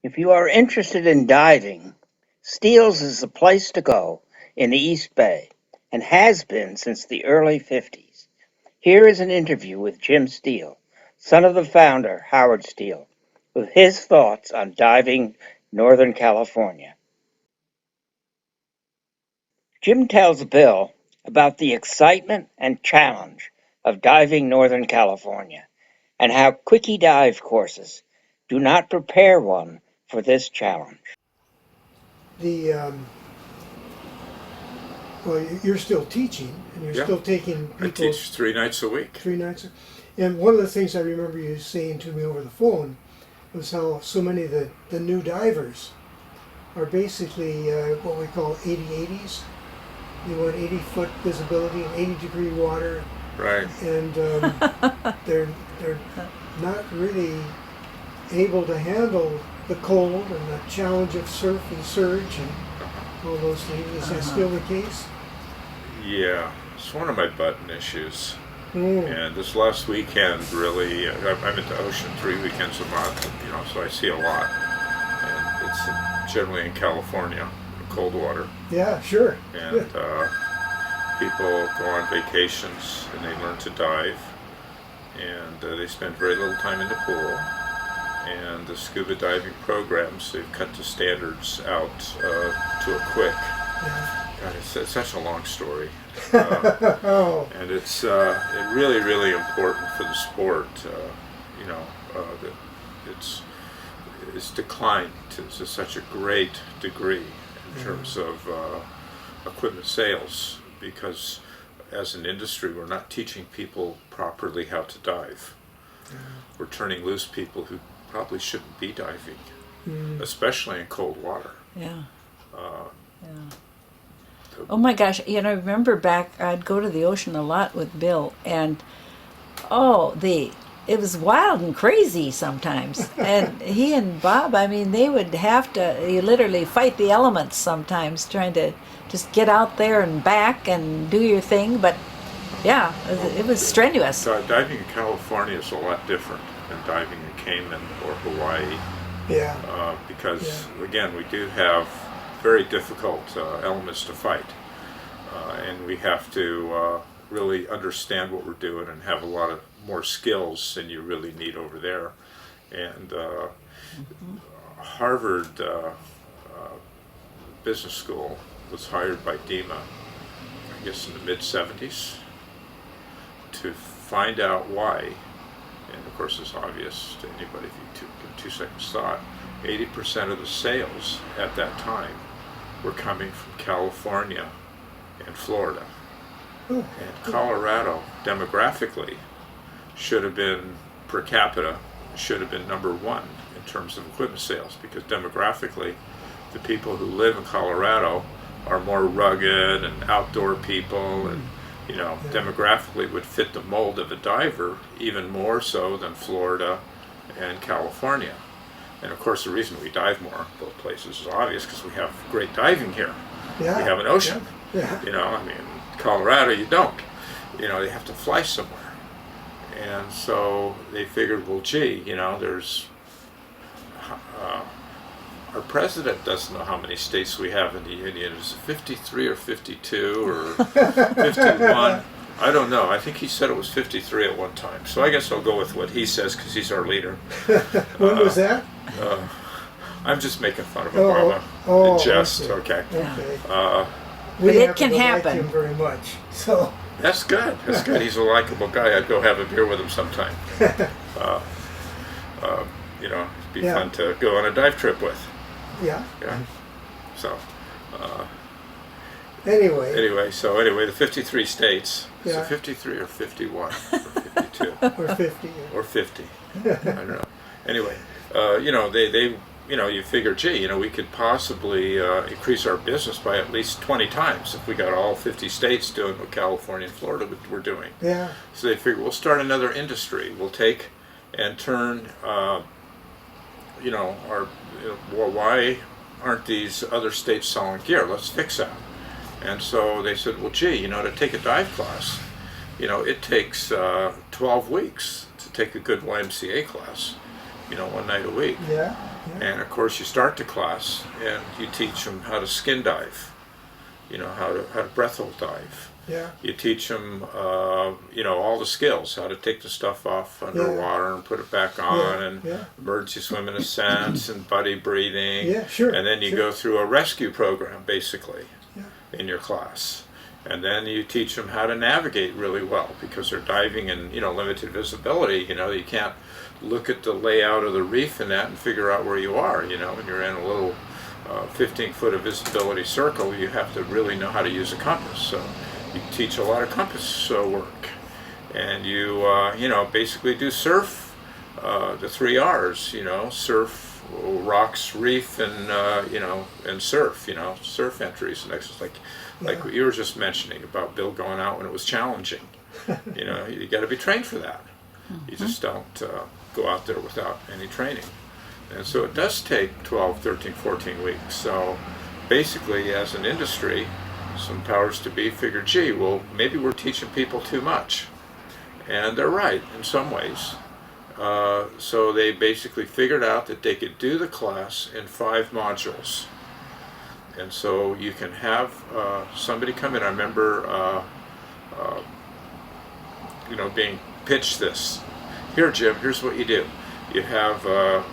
If you are interested in diving, Steele's is the place to go in the East Bay and has been since the early 50s. Here is an interview with Jim Steele, son of the founder, Howard Steele, with his thoughts on diving Northern California. Jim tells Bill about the excitement and challenge of diving Northern California and how quickie dive courses do not prepare one for this challenge. The well, you're still teaching, and you're Yeah. still taking I people teach 3 nights a week. 3 nights. And one of the things I remember you saying to me over the phone was how so many of the new divers are basically what we call 80-80s. They want 80-foot visibility and 80-degree water, Right. and they're not really able to handle the cold and the challenge of surf and surge and all those things. Is that still the case? Yeah, it's one of my button issues. Mm. And this last weekend, really, I'm at the ocean 3 weekends a month, so I see a lot. And it's generally in California, cold water. Yeah, sure. And people go on vacations and they learn to dive. And they spend very little time in the pool. And the scuba diving programs, they've cut the standards out to a quick. Yeah. God, it's such a long story. Oh. And it's really, really important for the sport. That it's declined to such a great degree in terms of equipment sales, because as an industry, we're not teaching people properly how to dive. We're turning loose people who probably shouldn't be diving, especially in cold water. Yeah. Oh my gosh, I remember back, I'd go to the ocean a lot with Bill, and it was wild and crazy sometimes. And he and Bob, they would have to literally fight the elements sometimes, trying to just get out there and back and do your thing. But yeah, it was strenuous. Diving in California is a lot different than diving in Cayman or Hawaii. Yeah. Because again, we do have very difficult elements to fight, and we have to really understand what we're doing and have a lot of more skills than you really need over there. And Harvard Business School was hired by DEMA, I guess in the mid-70s, to find out why. And of course, it's obvious to anybody if you give 2 seconds thought. 80% of the sales at that time were coming from California and Florida. And Colorado, demographically, should have been, per capita, should have been number 1 in terms of equipment sales, because demographically, the people who live in Colorado are more rugged and outdoor people, and demographically would fit the mold of a diver even more so than Florida and California. And of course, the reason we dive more in both places is obvious, because we have great diving here. Yeah. We have an ocean. Yeah. Colorado, you don't. You have to fly somewhere. And so they figured, well, gee, there's our president doesn't know how many states we have in the union. Is it 53 or 52 or 51? I don't know. I think he said it was 53 at one time. So I guess I'll go with what he says, because he's our leader. When was that? I'm just making fun of Obama in jest. Okay. Okay. But it can happen. Like him very much. So. That's good. That's good. He's a likable guy. I'd go have a beer with him sometime. It'd be fun to go on a dive trip with. Yeah. Yeah. So. Anyway, the 53 states. Is Yeah. it 53 or 51 or 52 or 50. or 50? I don't know. Anyway, you figure, gee, we could possibly increase our business by at least 20 times if we got all 50 states doing what California and Florida were doing. Yeah. So they figure, we'll start another industry. We'll take and turn, why aren't these other states selling gear? Let's fix that. And so they said, well, gee, to take a dive class, it takes 12 weeks to take a good YMCA class, 1 night a week. Yeah. And of course you start the class and you teach them how to skin dive, how to breath hold dive. Yeah. You teach them, all the skills, how to take the stuff off underwater and put it back on, and emergency swim in ascents and buddy breathing. Yeah, sure. And then you go through a rescue program, basically, in your class. And then you teach them how to navigate really well, because they're diving in, limited visibility. You can't look at the layout of the reef and that and figure out where you are, when you're in a little 15-foot of visibility circle. You have to really know how to use a compass. So you teach a lot of compass work, and you basically do surf, the 3 R's, surf, rocks, reef, and and surf, surf entries and exercises like what you were just mentioning about Bill going out when it was challenging. You got to be trained for that. You just don't go out there without any training. And so it does take 12, 13, 14 weeks. So basically, as an industry, some powers to be figured, gee, well, maybe we're teaching people too much. And they're right in some ways. So they basically figured out that they could do the class in 5 modules. And so you can have somebody come in. I remember, being pitched this. Here, Jim, here's what you do. You have a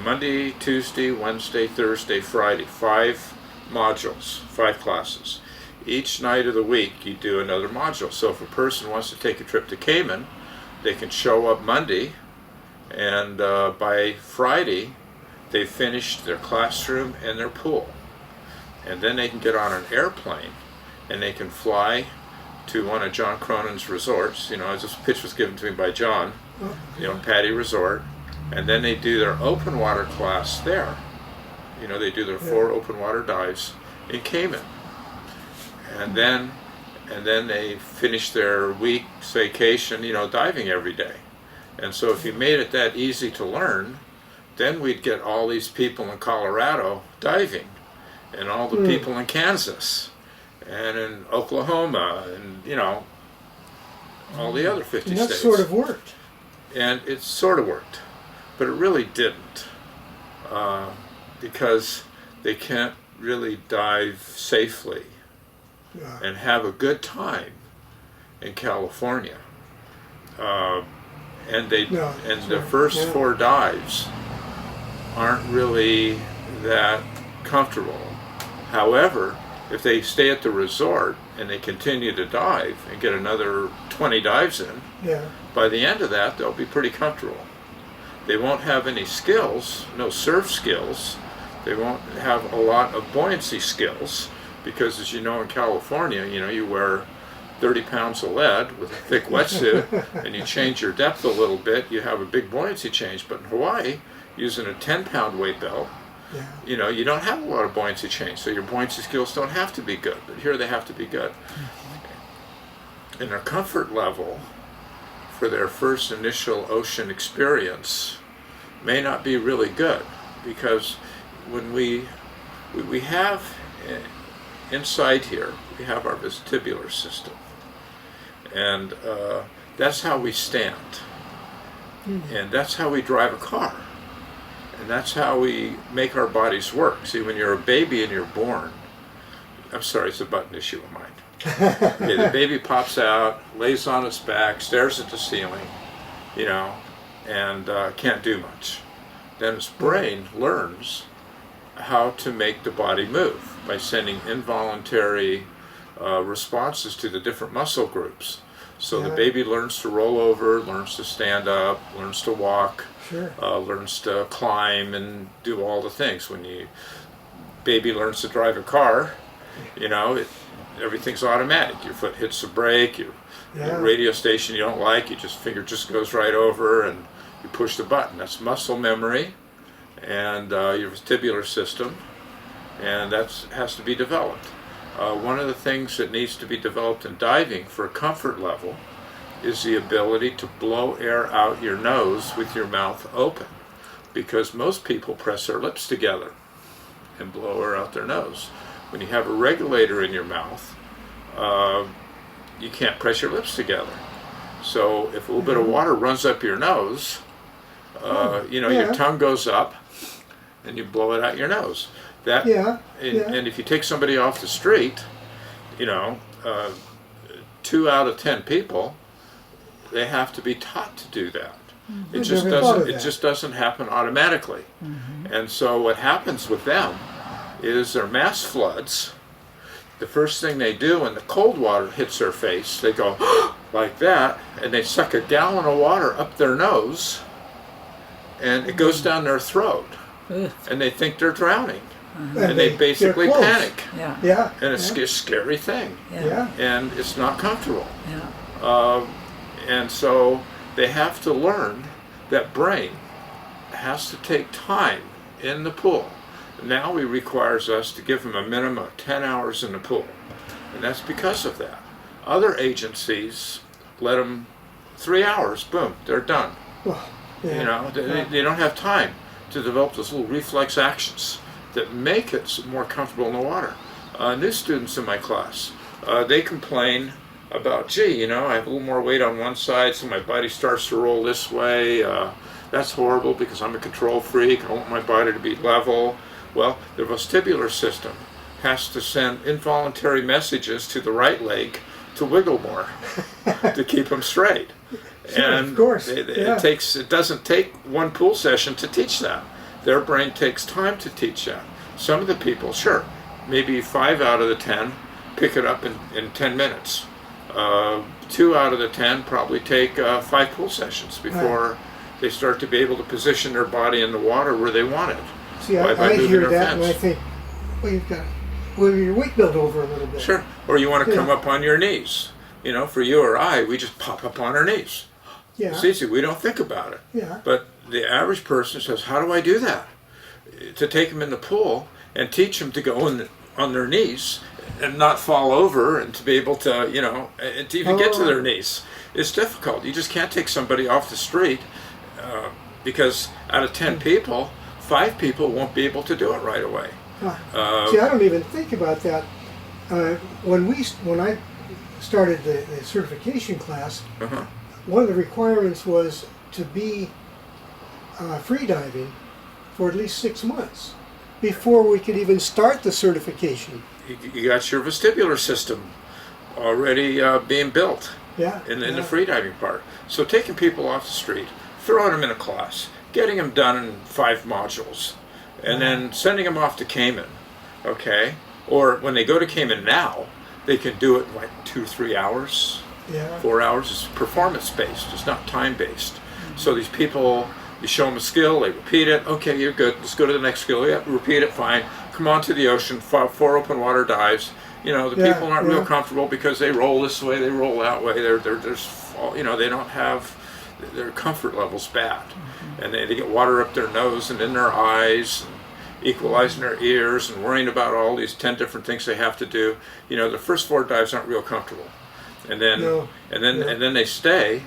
Monday, Tuesday, Wednesday, Thursday, Friday, 5 modules, 5 classes. Each night of the week, you do another module. So if a person wants to take a trip to Cayman, they can show up Monday, and by Friday, they've finished their classroom and their pool. And then they can get on an airplane, and they can fly to one of John Cronin's resorts. This pitch was given to me by John, Patty Resort. And then they do their open water class there. They do their 4 open water dives in Cayman. And then they finish their week's vacation, diving every day. And so if you made it that easy to learn, then we'd get all these people in Colorado diving, and all the people in Kansas, and in Oklahoma, and all the other 50 and that states. sort of worked. And it sort of worked, but it really didn't, because they can't really dive safely and have a good time in California. And the first 4 dives aren't really that comfortable. However, if they stay at the resort and they continue to dive and get another 20 dives in, by the end of that, they'll be pretty comfortable. They won't have any skills, no surf skills. They won't have a lot of buoyancy skills, because as you know, in California, you wear 30 pounds of lead with a thick wetsuit, and you change your depth a little bit, you have a big buoyancy change. But in Hawaii, using a 10-pound weight belt, you don't have a lot of buoyancy change, so your buoyancy skills don't have to be good. But here they have to be good. And their comfort level for their first initial ocean experience may not be really good, because when we have inside here, we have our vestibular system, and that's how we stand, and that's how we drive a car, and that's how we make our bodies work. See, when you're a baby and you're born, I'm sorry, it's a button issue of mine. Okay, the baby pops out, lays on its back, stares at the ceiling, and can't do much. Then its brain learns how to make the body move by sending involuntary responses to the different muscle groups. So the baby learns to roll over, learns to stand up, learns to walk, learns to climb and do all the things. When baby learns to drive a car, everything's automatic. Your foot hits the brake, your radio station you don't like, your finger just goes right over and you push the button. That's muscle memory and your vestibular system, and that has to be developed. One of the things that needs to be developed in diving for a comfort level is the ability to blow air out your nose with your mouth open, because most people press their lips together and blow air out their nose. When you have a regulator in your mouth, you can't press your lips together. So if a little bit of water runs up your nose, your tongue goes up, and you blow it out your nose. That Yeah, and, yeah. and if you take somebody off the street, 2 out of 10 people, they have to be taught to do that. It I just never thought of doesn't. It that. just doesn't happen automatically. And so what happens with them is their mass floods. The first thing they do when the cold water hits their face, they go like that, and they suck a gallon of water up their nose, and it goes down their throat, Ugh. and they think they're drowning, And and they basically they're close. panic, Yeah. Yeah. and it's a scary thing, Yeah. Yeah. and it's not comfortable. Yeah. And so they have to learn that brain has to take time in the pool. Now he requires us to give them a minimum of 10 hours in the pool. And that's because of that. Other agencies let them 3 hours, boom, they're done. Well, yeah. You know, they don't have time to develop those little reflex actions that make it more comfortable in the water. New students in my class, they complain about, gee, I have a little more weight on one side, so my body starts to roll this way. That's horrible because I'm a control freak. I want my body to be level. Well, the vestibular system has to send involuntary messages to the right leg to wiggle more to keep them straight. Sure, And of course. it Yeah. doesn't take one pool session to teach that. Their brain takes time to teach that. Some of the people, sure, maybe 5 out of the 10 pick it up in 10 minutes. 2 out of the 10 probably take 5 pool sessions before they start to be able to position their body in the water where they want it. See, by I moving hear their that and I fins. think, well, you've got your weight built over a little bit. Sure. Or you want to come Yeah. up on your knees. For you or I, we just pop up on our knees. Yeah. It's easy. We don't think about it. Yeah. But the average person says, how do I do that? To take them in the pool and teach them to go on their knees and not fall over and to be able to, and to even get to their knees. It's difficult. You just can't take somebody off the street because out of 10 people, 5 people won't be able to do it right away. See, I don't even think about that. When I started the certification class, Uh-huh. one of the requirements was to be free diving for at least 6 months before we could even start the certification. You got your vestibular system already being built Yeah. in the yeah. freediving part. So taking people off the street, throwing them in a class, getting them done in 5 modules, and then sending them off to Cayman, okay? Or when they go to Cayman now, they can do it in like 2 or 3 hours, Yeah. 4 hours. It's performance-based, it's not time-based. So these people, you show them a skill, they repeat it, okay, you're good, let's go to the next skill, yeah, repeat it, fine. Come on to the ocean, 4 open water dives. The Yeah, people aren't real yeah. comfortable because they roll this way, they roll that way. They don't have, their comfort level's bad. And they get water up their nose and in their eyes, and equalizing their ears and worrying about all these 10 different things they have to do. The first 4 dives aren't real comfortable. And then, No. and then, Yeah. and then they stay,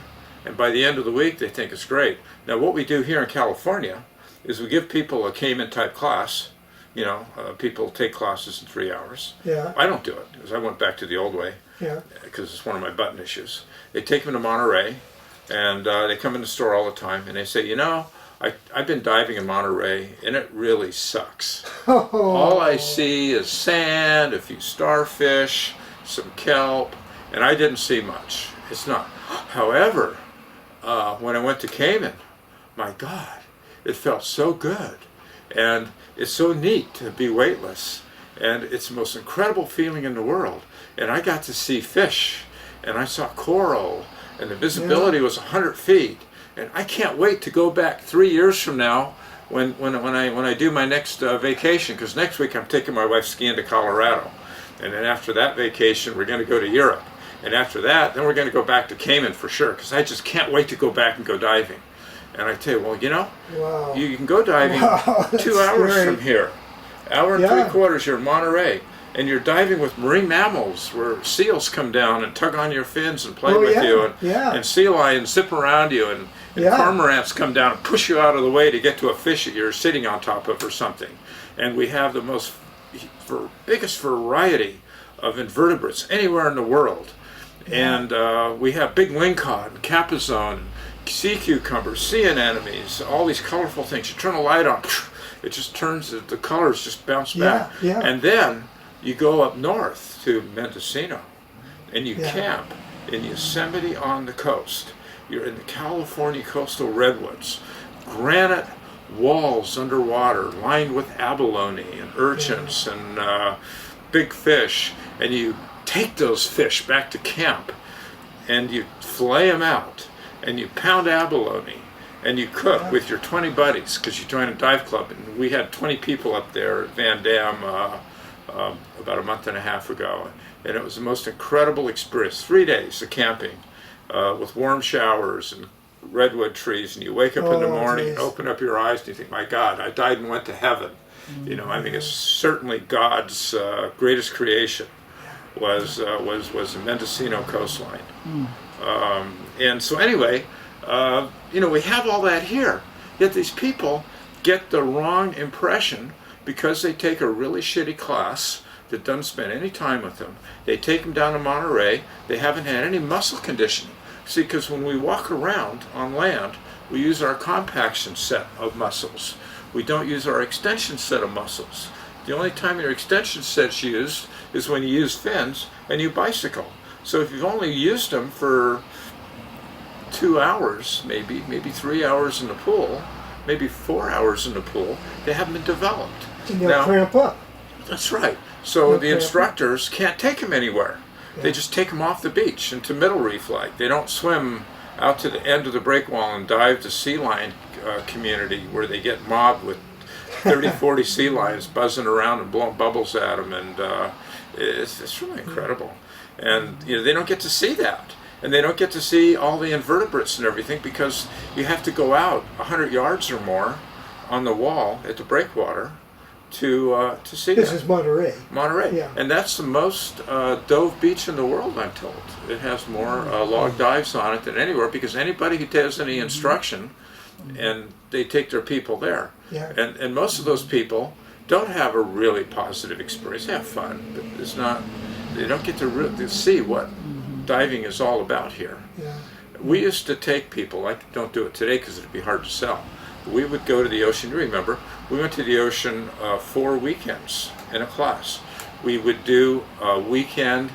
and by the end of the week they think it's great. Now what we do here in California is we give people a Cayman type class. People take classes in 3 hours. Yeah. I don't do it because I went back to the old way Yeah. because it's one of my button issues. They take them to Monterey, and they come in the store all the time, and they say, I've been diving in Monterey, and it really sucks. All I see is sand, a few starfish, some kelp, and I didn't see much. It's not. However, when I went to Cayman, my God, it felt so good. And it's so neat to be weightless. And it's the most incredible feeling in the world. And I got to see fish, and I saw coral, and the visibility was 100 feet. And I can't wait to go back 3 years from now when I do my next vacation, because next week I'm taking my wife skiing to Colorado. And then after that vacation, we're going to go to Europe. And after that, then we're going to go back to Cayman for sure, because I just can't wait to go back and go diving. And I tell you, well, Wow. you can go diving Wow, 2 that's hours scary. from here. Hour and Yeah. 3/4, you're in Monterey. And you're diving with marine mammals where seals come down and tug on your fins and play Oh, with yeah, you. yeah. And sea lions zip around you. And Yeah. cormorants come down and push you out of the way to get to a fish that you're sitting on top of or something. And we have the biggest variety of invertebrates anywhere in the world. And we have big lingcod and capizone, sea cucumbers, sea anemones, all these colorful things. You turn a light on, It just turns, the colors just bounce Yeah, back. yeah. And then you go up north to Mendocino and you Yeah. camp in Yosemite on the coast. You're in the California coastal redwoods, granite walls underwater lined with abalone and urchins and big fish, and you take those fish back to camp and you fillet them out and you pound abalone and you cook with your 20 buddies, because you join a dive club. And we had 20 people up there at Van Dam about a month and a half ago, and it was the most incredible experience. 3 days of camping with warm showers and redwood trees, and you wake up in the morning and open up your eyes and you think, my God, I died and went to heaven. You know, I think it's certainly God's greatest creation was the Mendocino coastline. And so anyway, you know, we have all that here, yet these people get the wrong impression because they take a really shitty class that doesn't spend any time with them. They take them down to Monterey. They haven't had any muscle conditioning. See, because when we walk around on land, we use our compaction set of muscles. We don't use our extension set of muscles. The only time your extension set's used is when you use fins and you bicycle. So if you've only used them for 2 hours, maybe 3 hours in the pool, maybe 4 hours in the pool, they haven't been developed. And they'll cramp up. That's right. So the instructors can't take them anywhere. They just take them off the beach into Middle Reef like. They don't swim out to the end of the break wall and dive to sea lion community where they get mobbed with 30, 40 sea lions buzzing around and blowing bubbles at them, and it's really incredible. And you know, they don't get to see that. And they don't get to see all the invertebrates and everything because you have to go out 100 yards or more on the wall at the breakwater to see This that. is Monterey. Monterey. Yeah. And that's the most dove beach in the world, I'm told. It has more log dives on it than anywhere because anybody who does any instruction, and they take their people there. Yeah. And most of those people don't have a really positive experience. They have fun, but it's not, they don't get to see what diving is all about here. Yeah. We used to take people, I don't do it today because it'd be hard to sell. We would go to the ocean. You remember, we went to the ocean 4 weekends in a class. We would do a weekend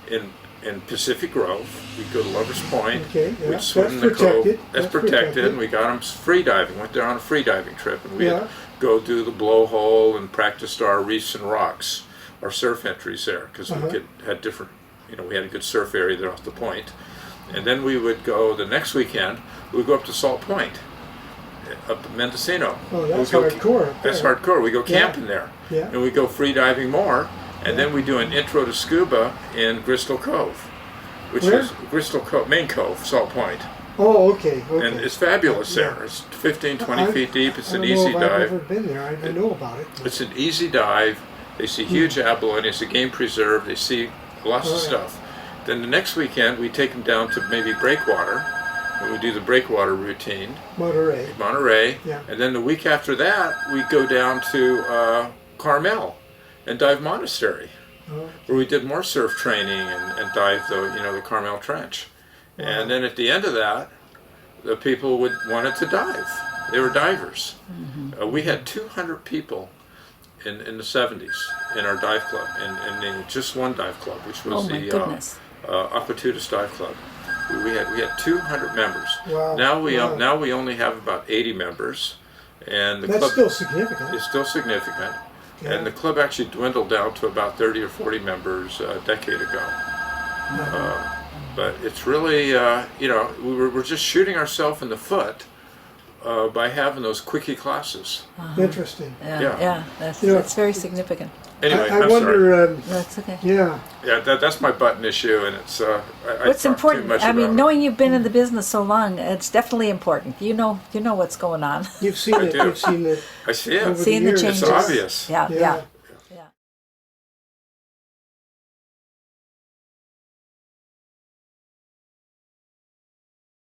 in Pacific Grove. We'd go to Lover's Point. Okay, yeah. We'd swim in the That's protected. cove. That's protected. And we got them free diving. Went there on a free diving trip, and we'd Yeah. go do the blowhole and practiced our reefs and rocks, our surf entries there, because we had different. You know, we had a good surf area there off the point. And then we would go the next weekend. We'd go up to Salt Point, up to Mendocino. Oh, that's We'd go, hardcore. That's hardcore. We go camping there, Yeah. and we go free diving more, and then we do an intro to scuba in Bristol Cove, which Where? is Bristol Cove, Main Cove, Salt Point, Oh, okay. Okay. and it's fabulous Yeah. there. It's 15, 20 feet deep. It's I an don't know easy if I've dive. ever been there. I know about it. It's an easy dive. They see huge abalone. It's a game preserve. They see lots of Oh, yeah. stuff. Then the next weekend, we take them down to maybe breakwater, and we do the breakwater routine, Monterey. Monterey. Yeah. And then the week after that, we go down to Carmel and dive Monastery, Oh, where we did more surf training and dive the Carmel Trench. And then at the end of that, the people wanted to dive. They were divers. We had 200 people in the 70s in our dive club, and just one dive club, which was Oh my the goodness. Aquatutus Dive Club. We had 200 members. Wow. Now Wow. now we only have about 80 members, and the that's club still significant. is still significant. Yeah. And the club actually dwindled down to about 30 or 40 members a decade ago. But it's really, we're just shooting ourselves in the foot by having those quickie classes. Interesting. Yeah, that's You know, it's very significant. Anyway, I I'm wonder. sorry. That's okay. Yeah. Yeah, that's my button issue, and it's. I What's talk important? Too much I mean, about it. knowing you've been in the business so long, it's definitely important. You know what's going on. You've seen I it. do. You've seen it. I see it. Over the Seeing the years. changes. It's obvious. Yeah, Yeah. yeah.